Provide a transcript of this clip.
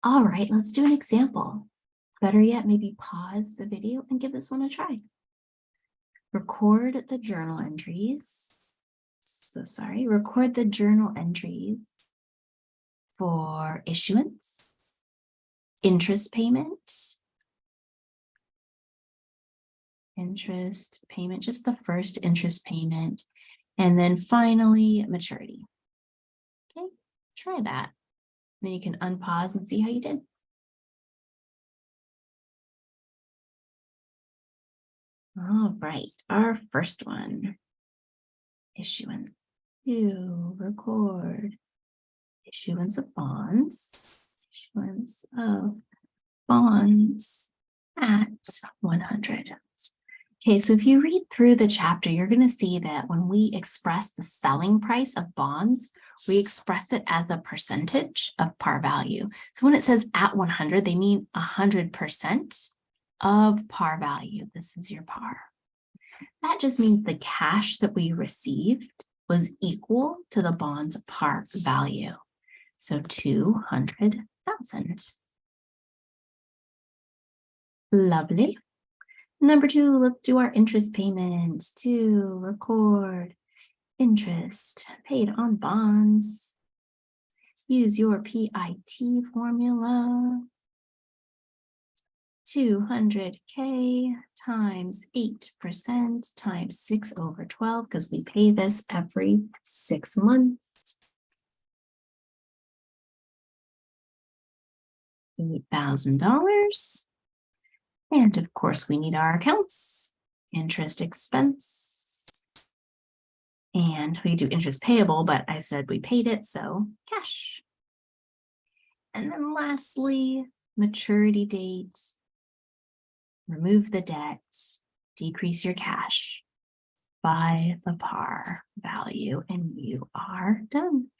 All right, let's do an example. Better yet, maybe pause the video and give this one a try. Record the journal entries. Record the journal entries for issuance, interest payment, just the first interest payment, and then finally maturity. Okay, try that. Then you can unpause and see how you did. All right, our first one, issuance. To record issuance of bonds at 100. Okay, so if you read through the chapter, you're going to see that when we express the selling price of bonds, we express it as a percentage of par value. So when it says at 100, they mean 100% of par value. This is your par. That just means the cash that we received was equal to the bond's par value. So 200,000. Lovely. Number 2, let's do our interest payment. To record interest paid on bonds. Use your PIT formula. 200K times 8% times 6/12, because we pay this every 6 months. $8,000. And of course, we need our accounts, interest expense. And we do interest payable, but I said we paid it, so cash. And then lastly, maturity date. Remove the debt, decrease your cash by the par value, and you are done.